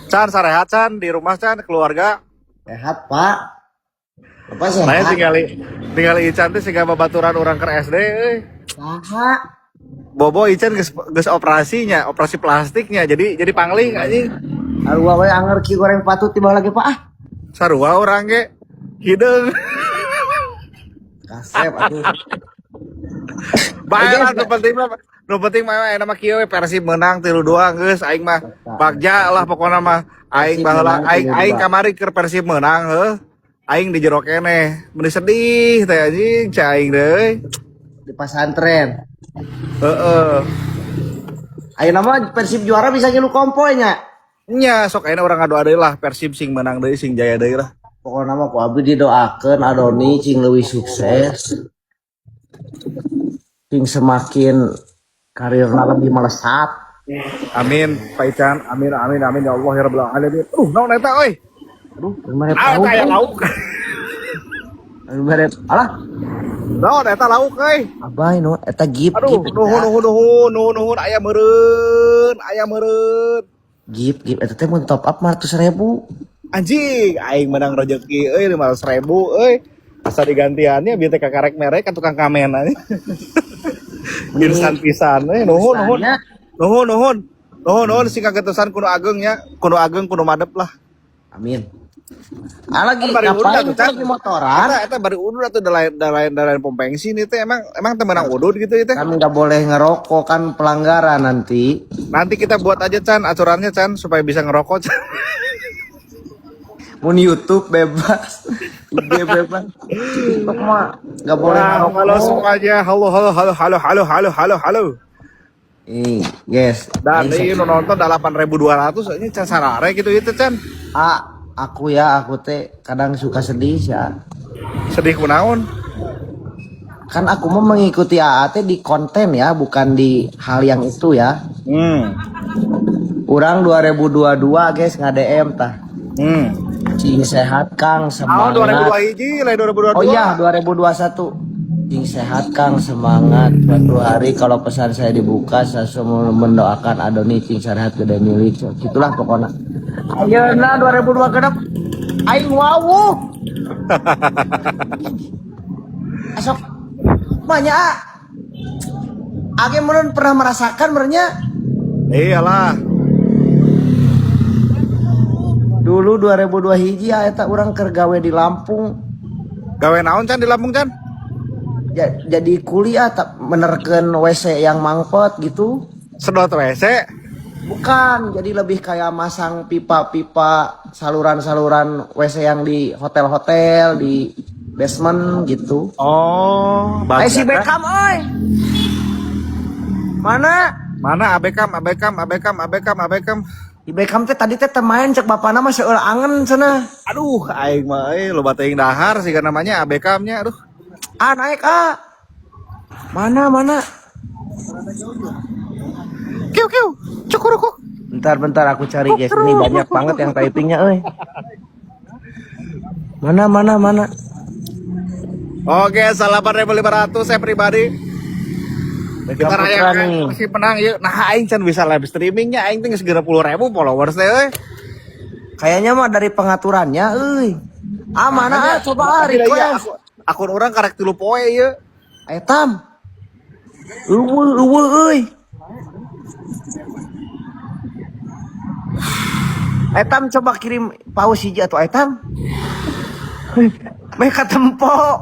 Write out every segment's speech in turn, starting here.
Chan, sarehat Chan di rumah Chan, keluarga. Sehat, Pak. Apa Saya sehat? tinggal Ican teh siga babaturan orang ke SD euy. Saha? Bobo Ican geus operasinya, operasi plastiknya. Jadi pangling anjing. Arua we anger ki goreng patut tiba lagi, Pak. Sarua orang ge hideung. Kasep atuh. Bae lah Guys, nu penting mah nama kieu we Persib menang 3-2 geus aing mah bagja lah pokona mah aing Persib baheula menang aing 3-2. kamari keur Persib menang heuh. Aing di jero keneh. Meni sedih teh anjing cai aing deui. Di pesantren. Heeh. Ayo nama Persib juara bisa ngilu kompoy nya. Nya sok ayeuna urang ngadoa deui lah Persib sing menang deui sing jaya deui lah. Pokoknya mah ku abdi didoakeun Adoni cing leuwih sukses. Cing semakin karirna lebih melesat. Amin Pak Ican. Amin amin amin ya Allah ya rabbal alamin. Naon eta euy? Aduh, kemarin Ah tahu. eta aya lauk. Kemarin alah, Naon eta lauk euy? abay no eta gip Aduh, gip. nuhun aya meureun. Gip eta teh mun top up 100.000. Anjing, aing menang rezeki euy 500.000 euy. Asa digantiannya bieu teh kakarek merek ka tukang kamen aja. Irsan pisan euy, nuhun. Nuhun sing kagetusan kudu ageng nya, kudu ageng kudu madep lah. Amin. Ah lagi Bari udud ngapain atuh, Chan. lagi motoran? Eta bari udud atuh dalain pom bensin itu emang teu meunang udud gitu itu. Kan nggak boleh ngerokok kan pelanggaran nanti. Nanti kita buat aja Chan aturannya Chan supaya bisa ngerokok Chan. Mun YouTube bebas, IG bebas. TikTok mah nggak boleh Wow, ngerokok. halo semuanya. Halo. Guys. Dan ini nonton 8.200 ini Chan sarare gitu itu Chan. Aku teh kadang suka sedih ya. Sedih kunaon? Kan aku mau mengikuti AAT di konten ya, bukan di hal yang itu ya. Urang 2022 guys nge-DM tah. Cing sehat Kang, Tahun semangat. 2002 hiji, lain 2022. Oh iya, 2021. Cing sehat Kang, semangat. Suatu hari kalau pesan saya dibuka, saya semua mendoakan Adoni cing sehat gede milik. Itulah pokoknya. Ayeuna 2002 genep aing wawuh. Esok banyak age meureun pernah merasakan merenya. Iyalah. Dulu 2002 hiji eta urang keur gawe di Lampung. Gawe naon Chan di Lampung Chan? Jadi kuliah menerkeun WC yang mangpet gitu. Sedot WC. Bukan, jadi lebih kayak masang pipa-pipa saluran-saluran WC yang di hotel-hotel, di basement gitu. Oh, Ayo si Beckham oi. Mana? Mana Abekam. Si Beckham teh tadi teh main cek bapana mah seueur angen cenah. Aduh, aing mah loba teuing dahar sih namanya Abekamnya. Aduh. Naik Mana? Kiu, cukurukuk. Bentar aku cari guys. Ini banyak banget yang typingnya euy. Mana? Oke, 8.500 saya pribadi. Kita rayakan si menang yuk. Nah, aing can bisa live streamingnya aing teh geus 60.000 followers teh euy. Kayaknya mah dari pengaturannya euy. Mana coba request. Akun orang karek 3 poe ieu. Aya Tam. Eueuh euy. Tam coba kirim paus hiji atuh Tam. Meh katempo.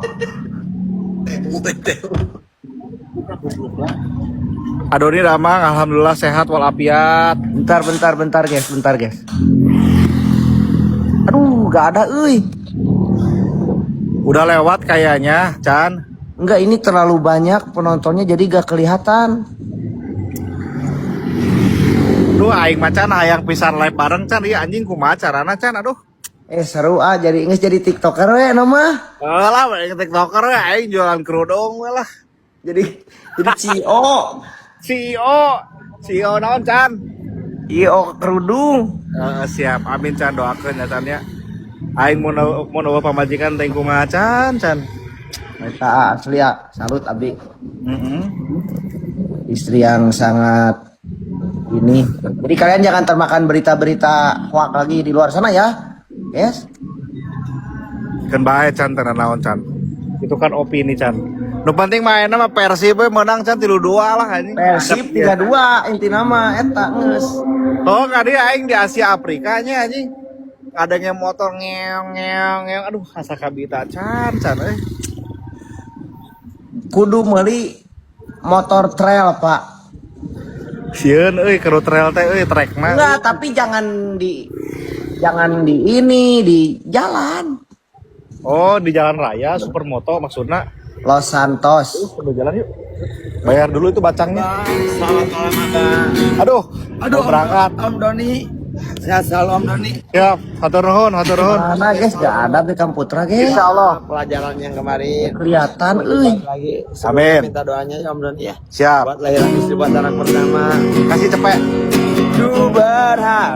Adoni Ramang, alhamdulillah sehat walafiat. Bentar guys. Aduh, gak ada euy. Udah lewat kayaknya, Chan. Enggak, ini terlalu banyak penontonnya jadi gak kelihatan. Duh, aing macan hayang pisan live bareng Chan. Iya anjing kumaha carana Chan, aduh. Seru jadi inges jadi TikToker we nama. Lah, aing TikToker we aing jualan kerudung we lah. Jadi CEO. CEO naon Chan? CEO kerudung. Siap, amin Chan doakeun ya Chan ya. Aing mau nawa pamajikan teh kumaha Chan. Eta asli ya, salut Abi. Istri yang sangat ini. Jadi kalian jangan termakan berita-berita hoak lagi di luar sana ya. Yes. Kan bae Chan tenan naon Chan. Itu kan opini Chan. Nu penting main sama Persib we menang Chan 3-2 lah anjing. Persib 3-2 inti nama eta geus. Oh, kadi aing di Asia Afrika nya anjing. Adanya motor ngeong. Aduh, asa kabita Chan euy. Kudu meuli motor trail, Pak. Sieun euy keru trail teh euy trek mah. Enggak, tapi jangan di ini di jalan. Oh, di jalan raya supermoto maksudnya. Los Santos. Udah jalan yuk. Bayar dulu itu bacangnya. Selamat malam Aduh, mau berangkat. Om Doni. Sehat selalu Om Doni. Ya, hatur nuhun. Mana guys, gak ada di Kamputra guys. Insyaallah. Pelajaran yang kemarin Kelihatan euy. lagi Amin. minta doanya ya Om Doni ya Siap. buat lahiran istri buat anak pertama. Kasih cepet. Ku berharap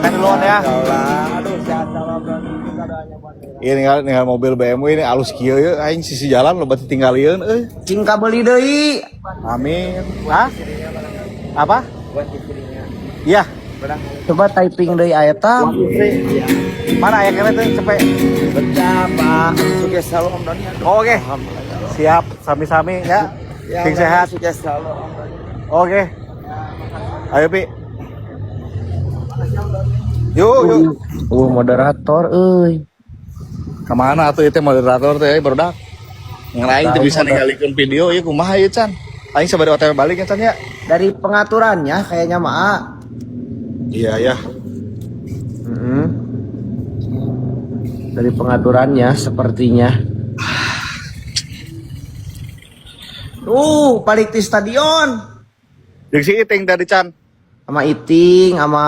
Kan duluan ya. aduh sehat selalu Om Doni, minta doanya buat lahiran. Ini mobil BMW ini alus kieu yeuh aing sisi jalan loba tinggalieun euy. Cing kabeli deui. Amin. Hah? Apa? Buat istrinya Iya. berang Coba typing deui aya ta. Mana aya kene teh cepet. betapa sukses selalu Om Doni. Aduh, Oh, oke. alhamdulillah. Siap, sami-sami ya. Ya, Sing Om Doni, sehat. sukses selalu Om Doni. Oke. Ayo Pi. Yuk. Moderator euy. Kemana tuh itu moderator teh barudak? Yang lain tuh bisa ninggalikeun video ieu kumaha ieu Chan? Aing sabari OTW balik ya Chan ya. Dari pengaturannya kayaknya mah. Iya ya. Dari pengaturannya sepertinya. Balik di stadion Jeung si Iting tadi Chan. sama Iting, sama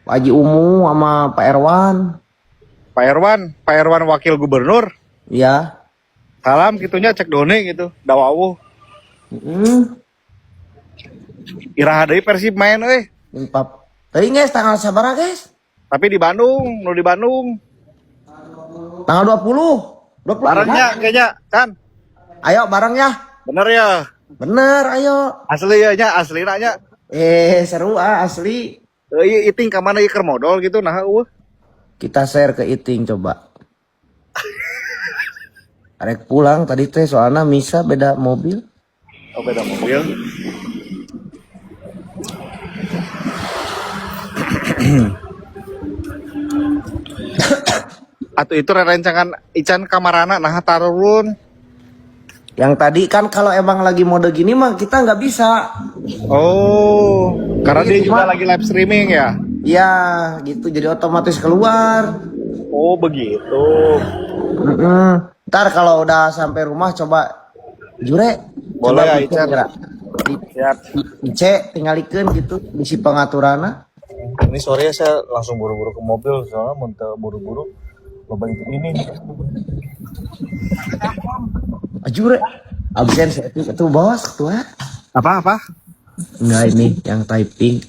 Pak Haji Umu, sama Pak Erwan. Pak Irwan wakil gubernur. Ya. Salam gitunya cek done gitu. Dawawuh. Iraha deui Persib main euy. Pap. Tadi guys tanggal sabaraha guys? Tapi di Bandung, nu di Bandung. Tanggal 20. 20. Barangnya kayaknya Chan. Ayo barengnya. Bener ya. Bener, ayo. Asli ya nya, asli nya. Seru asli. Ieu Iting ka mana ieu keur modal gitu nah eueuh. Kita share ke Iting coba. Arek pulang tadi teh soalnya misa beda mobil. Oh beda mobil. Atau itu rencangan Ican kamarana nah tarurun. Yang tadi kan kalau emang lagi mode gini mah kita nggak bisa. Oh, karena dia juga lagi live streaming ya. Iya, gitu jadi otomatis keluar. Oh begitu. Ntar kalau udah sampai rumah coba Jure. Boleh ya bikin Ican. gerak. Siap. Tinggalikeun gitu isi pengaturana. Ini sore saya langsung buru-buru ke mobil soalnya mau buru-buru loba ini. Jure. Absen saya itu bos ketua. Apa? Enggak ini yang typing.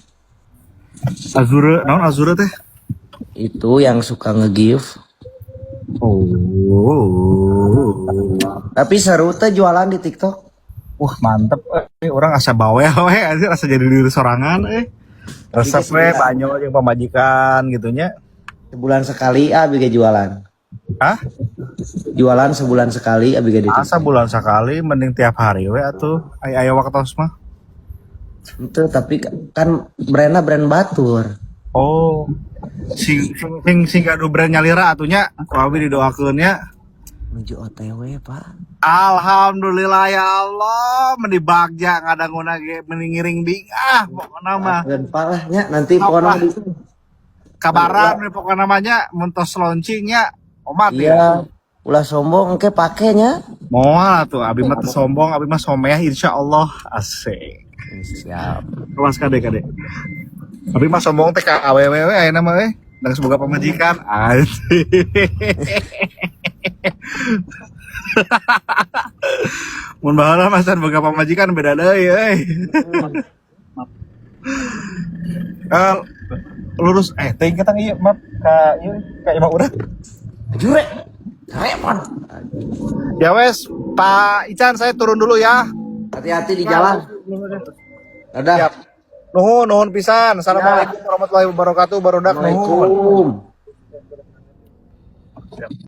Azure, naon Azure teh? Itu yang suka nge-give. Oh. Tapi seru teh jualan di TikTok. Wah mantep, orang asa bawel we, anjir asa jadi diri sorangan, resep we, banyak yang pemajikan gitunya. Sebulan sekali abg jualan. Hah? Jualan sebulan sekali abg di TikTok. Asa bulan sekali, mending tiap hari we atuh, aya waktos mah. Itu tapi kan brandnya brand batur. Oh, sing gaduh brand nyalira atunya, kuawi didoakeun ya. Menuju OTW Pak. Alhamdulillah ya Allah, meni bagja ngadanguna ge meni ngiring di pokona mah. Dan palahnya nanti pokoknya di Kabaran pokoknya namanya mentos launchingnya omat ya. iya. Ulah sombong engke pakainya. Moal tuh, abi mah teu sombong, abi mah someh insyaallah. Asik. Siap. Kelas kade. Abi mah sombong teh ka awewe we ayeuna mah we. Dan semoga pemajikan. Asik. Mun baheula mah san boga pamajikan beda deui euy. Lurus ting kita ieu map ka ieu ka imah urang. Jure. Repot. Ya wes, Pak Ican saya turun dulu ya. Hati-hati di jalan. Dadah. Siap. Nuhun pisan. Assalamualaikum warahmatullahi wabarakatuh. Barudak nuhun. Assalamualaikum.